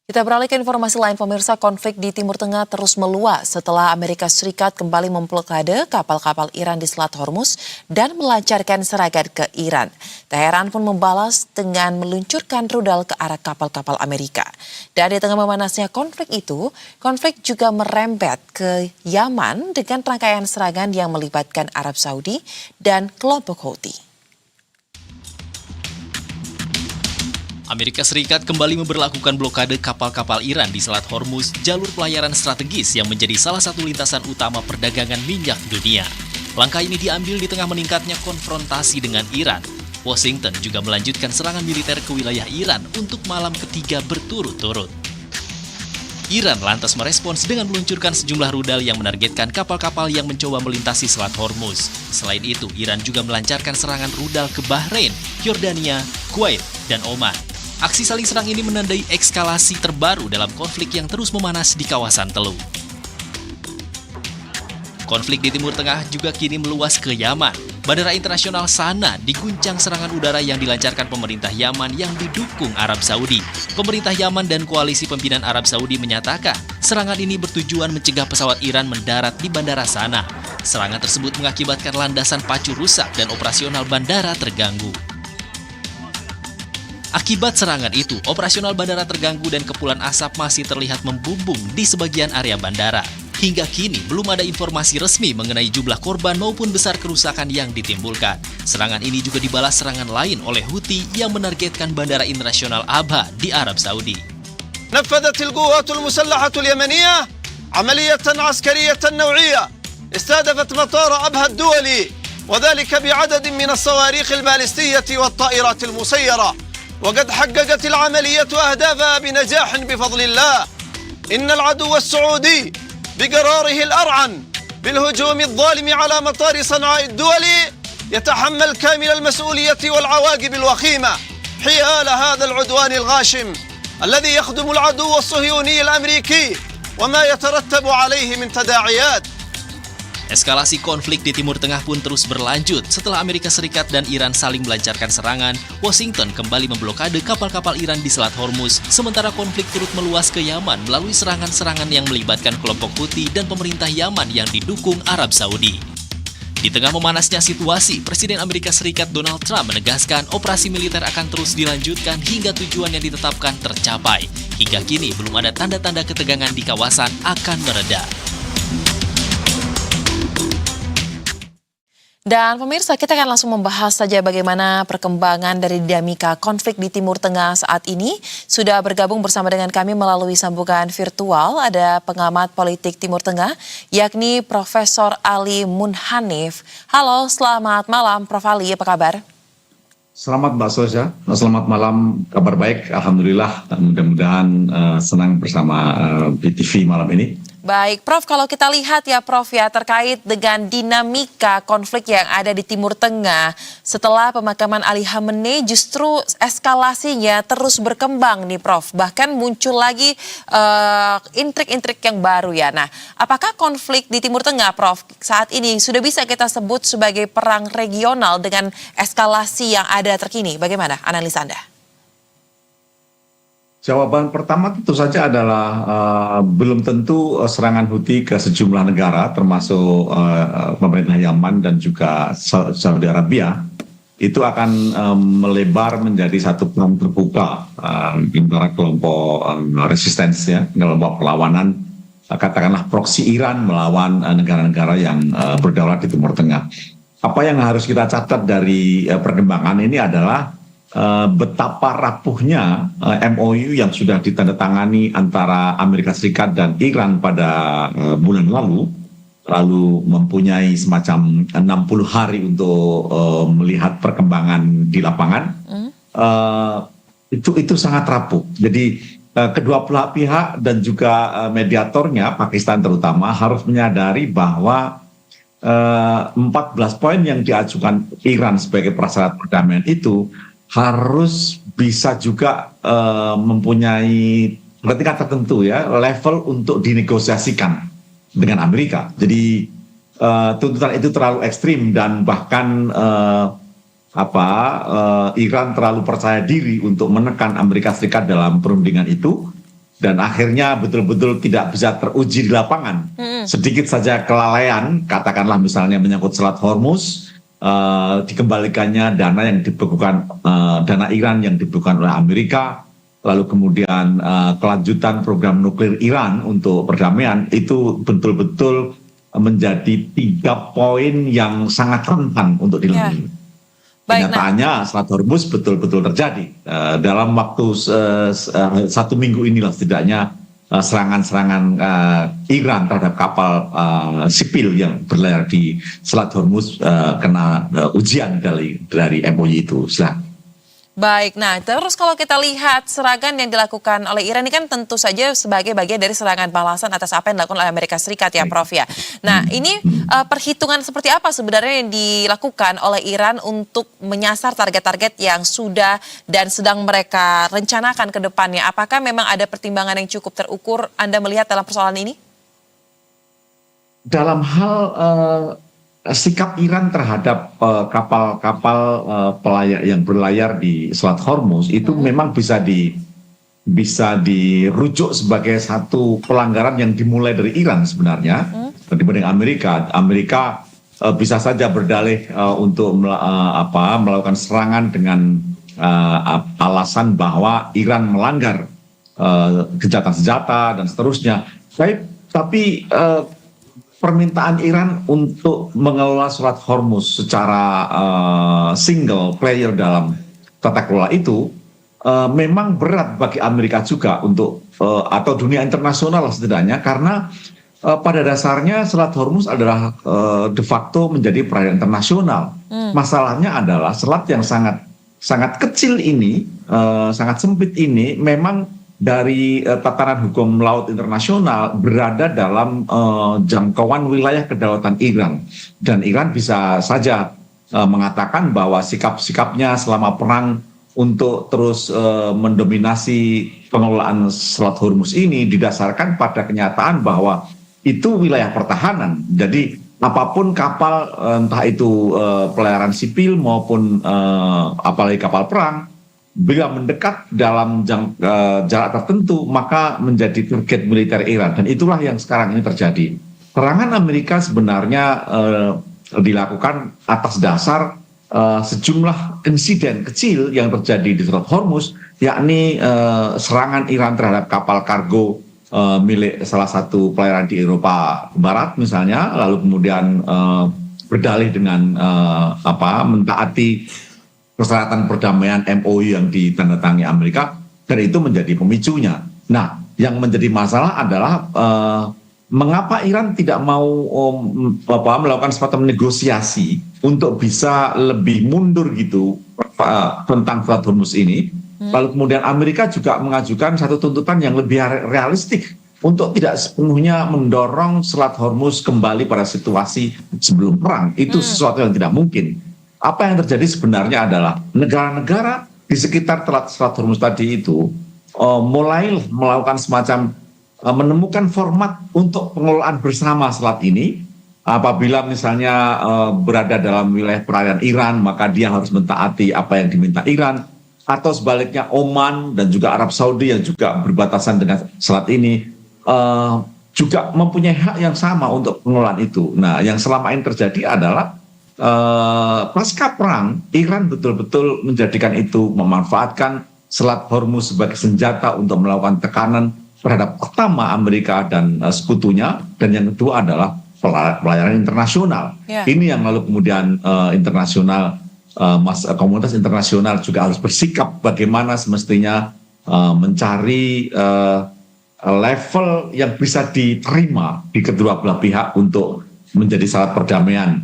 Kita beralih ke informasi lain, pemirsa. Konflik di Timur Tengah terus meluas setelah Amerika Serikat kembali memblokade kapal-kapal Iran di Selat Hormuz dan melancarkan serangan ke Iran. Teheran pun membalas dengan meluncurkan rudal ke arah kapal-kapal Amerika. Dan di tengah memanasnya konflik itu, konflik juga merembet ke Yaman dengan rangkaian serangan yang melibatkan Arab Saudi dan kelompok Houthi. Amerika Serikat kembali memberlakukan blokade kapal-kapal Iran di Selat Hormuz, jalur pelayaran strategis yang menjadi salah satu lintasan utama perdagangan minyak dunia. Langkah ini diambil di tengah meningkatnya konfrontasi dengan Iran. Washington juga melanjutkan serangan militer ke wilayah Iran untuk malam ketiga berturut-turut. Iran lantas merespons dengan meluncurkan sejumlah rudal yang menargetkan kapal-kapal yang mencoba melintasi Selat Hormuz. Selain itu, Iran juga melancarkan serangan rudal ke Bahrain, Yordania, Kuwait, dan Oman. Aksi saling serang ini menandai eskalasi terbaru dalam konflik yang terus memanas di kawasan Teluk. Konflik di Timur Tengah juga kini meluas ke Yaman. Bandara internasional Sana diguncang serangan udara yang dilancarkan pemerintah Yaman yang didukung Arab Saudi. Pemerintah Yaman dan koalisi pimpinan Arab Saudi menyatakan serangan ini bertujuan mencegah pesawat Iran mendarat di Bandara Sana. Serangan tersebut mengakibatkan landasan pacu rusak dan operasional bandara terganggu. Akibat serangan itu, operasional bandara terganggu dan kepulan asap masih terlihat membumbung di sebagian area bandara. Hingga kini belum ada informasi resmi mengenai jumlah korban maupun besar kerusakan yang ditimbulkan. Serangan ini juga dibalas serangan lain oleh Houthi yang menargetkan bandara internasional Abha di Arab Saudi. نفذت القوات المسلحة اليمنية عملية عسكرية نوعية استهدفت مطار أبها الدولي وذلك بعدد من الصواريخ البالستية والطائرات المسيرة. وقد حققت العملية أهدافها بنجاح بفضل الله. إن العدو السعودي بقراره الأرعن بالهجوم الظالم على مطار صنعاء الدولي يتحمل كامل المسؤولية والعواقب الوخيمة حيال هذا العدوان الغاشم الذي يخدم العدو الصهيوني الأمريكي وما يترتب عليه من تداعيات. Eskalasi konflik di Timur Tengah pun terus berlanjut. Setelah Amerika Serikat dan Iran saling melancarkan serangan, Washington kembali memblokade kapal-kapal Iran di Selat Hormuz, sementara konflik turut meluas ke Yaman melalui serangan-serangan yang melibatkan kelompok Houthi dan pemerintah Yaman yang didukung Arab Saudi. Di tengah memanasnya situasi, Presiden Amerika Serikat Donald Trump menegaskan operasi militer akan terus dilanjutkan hingga tujuan yang ditetapkan tercapai. Hingga kini belum ada tanda-tanda ketegangan di kawasan akan mereda. Dan pemirsa, kita akan langsung membahas saja bagaimana perkembangan dari dinamika konflik di Timur Tengah saat ini. Sudah bergabung bersama dengan kami melalui sambungan virtual, ada pengamat politik Timur Tengah, yakni Profesor Ali Munhanif. Halo, selamat malam Prof. Ali, apa kabar? Selamat Mbak Soja, selamat malam, kabar baik, Alhamdulillah, dan mudah-mudahan senang bersama BTV malam ini. Baik, Prof, kalau kita lihat ya Prof ya, terkait dengan dinamika konflik yang ada di Timur Tengah, setelah pemakaman Ali Khamenei justru eskalasinya terus berkembang nih Prof, bahkan muncul lagi intrik-intrik yang baru ya. Nah, apakah konflik di Timur Tengah Prof saat ini sudah bisa kita sebut sebagai perang regional dengan eskalasi yang ada terkini? Bagaimana analisa Anda? Jawaban pertama tentu saja adalah belum tentu serangan Houthi ke sejumlah negara termasuk pemerintah Yaman dan juga Saudi Arabia itu akan melebar menjadi satu perang terbuka antara kelompok resistensi, ya, kelompok perlawanan, katakanlah proksi Iran melawan negara-negara yang berdaulat di Timur Tengah. Apa yang harus kita catat dari perkembangan ini adalah betapa rapuhnya MOU yang sudah ditandatangani antara Amerika Serikat dan Iran pada bulan lalu mempunyai semacam 60 hari untuk melihat perkembangan di lapangan. Itu sangat rapuh. Jadi kedua belah pihak dan juga mediatornya, Pakistan terutama, harus menyadari bahwa 14 poin yang diajukan Iran sebagai prasyarat perdamaian itu harus bisa juga mempunyai tingkat tertentu, ya, level untuk dinegosiasikan dengan Amerika. Jadi tuntutan itu terlalu ekstrim dan bahkan Iran terlalu percaya diri untuk menekan Amerika Serikat dalam perundingan itu, dan akhirnya betul-betul tidak bisa teruji di lapangan. Sedikit saja kelalaian, katakanlah misalnya menyangkut Selat Hormuz, dikembalikannya dana yang dibekukan, dana Iran yang dibekukan oleh Amerika, lalu kemudian kelanjutan program nuklir Iran untuk perdamaian, itu betul-betul menjadi 3 poin yang sangat rentan untuk dilalui. Kenyataannya Selat Hormuz betul-betul terjadi dalam waktu 1 minggu inilah setidaknya serangan-serangan Iran terhadap kapal sipil yang berlayar di Selat Hormuz kena ujian dari MOU itu. Silahkan. Baik, nah terus kalau kita lihat serangan yang dilakukan oleh Iran ini kan tentu saja sebagai bagian dari serangan balasan atas apa yang dilakukan oleh Amerika Serikat ya Prof ya. Nah ini perhitungan seperti apa sebenarnya yang dilakukan oleh Iran untuk menyasar target-target yang sudah dan sedang mereka rencanakan ke depannya? Apakah memang ada pertimbangan yang cukup terukur Anda melihat dalam persoalan ini? Dalam hal sikap Iran terhadap kapal-kapal pelayar yang berlayar di Selat Hormuz itu memang bisa dirujuk sebagai satu pelanggaran yang dimulai dari Iran sebenarnya dibanding Amerika. Amerika bisa saja berdalih untuk melakukan serangan dengan alasan bahwa Iran melanggar gencatan senjata dan seterusnya. Tapi permintaan Iran untuk mengelola Selat Hormuz secara single player dalam tata kelola itu memang berat bagi Amerika juga untuk atau dunia internasional setidaknya, karena pada dasarnya Selat Hormuz adalah de facto menjadi perairan internasional. Masalahnya adalah selat yang sangat kecil ini, sangat sempit ini memang dari tatanan hukum laut internasional berada dalam jangkauan wilayah kedaulatan Iran, dan Iran bisa saja mengatakan bahwa sikap-sikapnya selama perang untuk terus mendominasi pengelolaan Selat Hormuz ini didasarkan pada kenyataan bahwa itu wilayah pertahanan. Jadi apapun kapal, entah itu pelayaran sipil maupun apalagi kapal perang, bila mendekat dalam jarak tertentu maka menjadi target militer Iran, dan itulah yang sekarang ini terjadi. Serangan Amerika sebenarnya dilakukan atas dasar sejumlah insiden kecil yang terjadi di Selat Hormuz, yakni serangan Iran terhadap kapal kargo milik salah satu pelayaran di Eropa Barat misalnya, lalu kemudian berdalih dengan mentaati persyaratan perdamaian MOU yang ditandatangani Amerika, dan itu menjadi pemicunya. Nah, yang menjadi masalah adalah mengapa Iran tidak mau melakukan semacam negosiasi untuk bisa lebih mundur gitu tentang Selat Hormuz ini. Lalu kemudian Amerika juga mengajukan satu tuntutan yang lebih realistik untuk tidak sepenuhnya mendorong Selat Hormuz kembali pada situasi sebelum perang. Itu sesuatu yang tidak mungkin. Apa yang terjadi sebenarnya adalah negara-negara di sekitar Selat Hormuz tadi itu mulai melakukan semacam menemukan format untuk pengelolaan bersama selat ini. Apabila misalnya berada dalam wilayah perairan Iran, maka dia harus mentaati apa yang diminta Iran, atau sebaliknya Oman dan juga Arab Saudi yang juga berbatasan dengan selat ini juga mempunyai hak yang sama untuk pengelolaan itu. Nah, yang selama ini terjadi adalah pasca perang Iran betul-betul menjadikan itu, memanfaatkan Selat Hormuz sebagai senjata untuk melakukan tekanan terhadap pertama Amerika dan sekutunya, dan yang kedua adalah pelayaran internasional. Ini yang lalu kemudian komunitas internasional juga harus bersikap bagaimana semestinya mencari level yang bisa diterima di kedua belah pihak untuk menjadi syarat perdamaian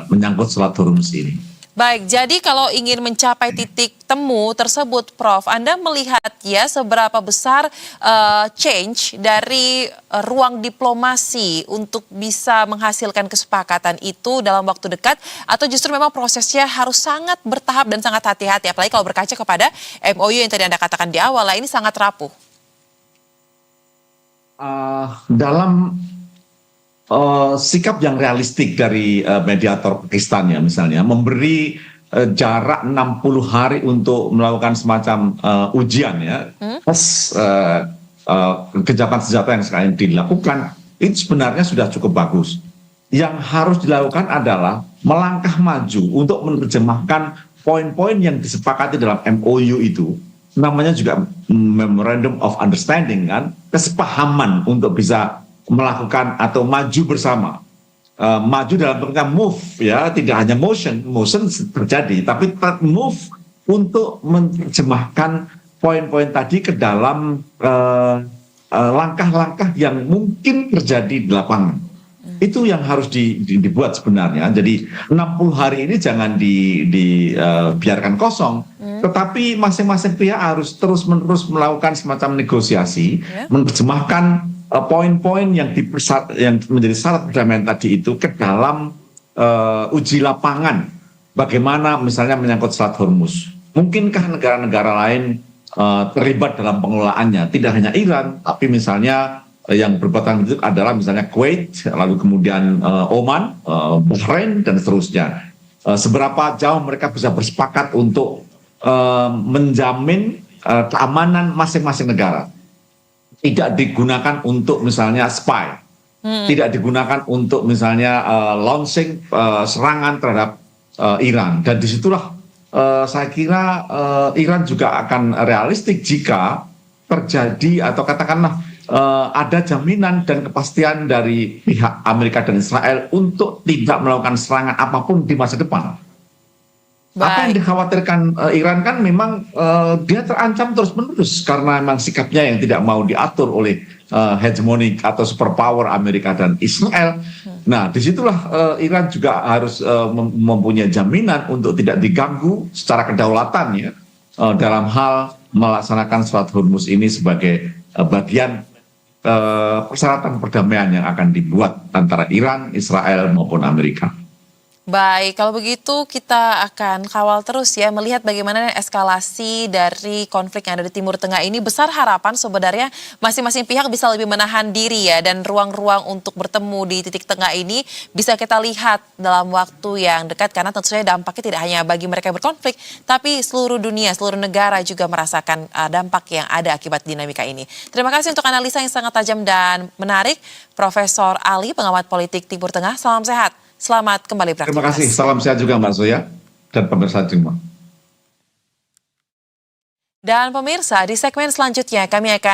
menyangkut Selat Hormuz ini. Baik, jadi kalau ingin mencapai titik temu tersebut, Prof, Anda melihat ya seberapa besar change dari ruang diplomasi untuk bisa menghasilkan kesepakatan itu dalam waktu dekat, atau justru memang prosesnya harus sangat bertahap dan sangat hati-hati, apalagi kalau berkaca kepada MOU yang tadi Anda katakan di awal, ini sangat rapuh. Dalam sikap yang realistik dari mediator Pakistan ya misalnya, memberi jarak 60 hari untuk melakukan semacam ujian ya, tes gencatan senjata yang sekarang dilakukan, itu sebenarnya sudah cukup bagus. Yang harus dilakukan adalah melangkah maju untuk menerjemahkan poin-poin yang disepakati dalam MOU itu, namanya juga Memorandum of Understanding kan, kesepahaman untuk bisa melakukan atau maju bersama. Maju dalam bentuk move ya, tidak hanya motion terjadi, tapi move untuk menerjemahkan poin-poin tadi ke dalam langkah-langkah yang mungkin terjadi di lapangan. Itu yang harus dibuat sebenarnya. Jadi 60 hari ini jangan dibiarkan kosong, tetapi masing-masing pihak harus terus-menerus melakukan semacam negosiasi, menerjemahkan poin-poin yang menjadi syarat perdamaian tadi itu ke dalam uji lapangan. Bagaimana misalnya menyangkut Selat Hormuz. Mungkinkah negara-negara lain terlibat dalam pengelolaannya? Tidak hanya Iran, tapi misalnya yang berpotensi itu adalah misalnya Kuwait, lalu kemudian Oman, Bahrain, dan seterusnya. Seberapa jauh mereka bisa bersepakat untuk menjamin keamanan masing-masing negara. Tidak digunakan untuk misalnya spy, tidak digunakan untuk misalnya launching serangan terhadap Iran. Dan disitulah saya kira Iran juga akan realistik jika terjadi atau katakanlah ada jaminan dan kepastian dari pihak Amerika dan Israel untuk tidak melakukan serangan apapun di masa depan. Apa yang dikhawatirkan Iran kan memang dia terancam terus-menerus karena memang sikapnya yang tidak mau diatur oleh hegemonik atau superpower Amerika dan Israel. Nah, disitulah Iran juga harus mempunyai jaminan untuk tidak diganggu secara kedaulatan ya dalam hal melaksanakan Selat Hormuz ini sebagai bagian persyaratan perdamaian yang akan dibuat antara Iran, Israel maupun Amerika. Baik, kalau begitu kita akan kawal terus ya, melihat bagaimana eskalasi dari konflik yang ada di Timur Tengah ini. Besar harapan sebenarnya masing-masing pihak bisa lebih menahan diri ya, dan ruang-ruang untuk bertemu di titik tengah ini bisa kita lihat dalam waktu yang dekat, karena tentu saja dampaknya tidak hanya bagi mereka yang berkonflik, tapi seluruh dunia, seluruh negara juga merasakan dampak yang ada akibat dinamika ini. Terima kasih untuk analisa yang sangat tajam dan menarik, Profesor Ali, pengamat politik Timur Tengah. Salam sehat. Selamat kembali beraktivitas. Terima kasih, salam sehat juga Mbak Zoya dan pemirsa semua. Dan pemirsa, di segmen selanjutnya kami akan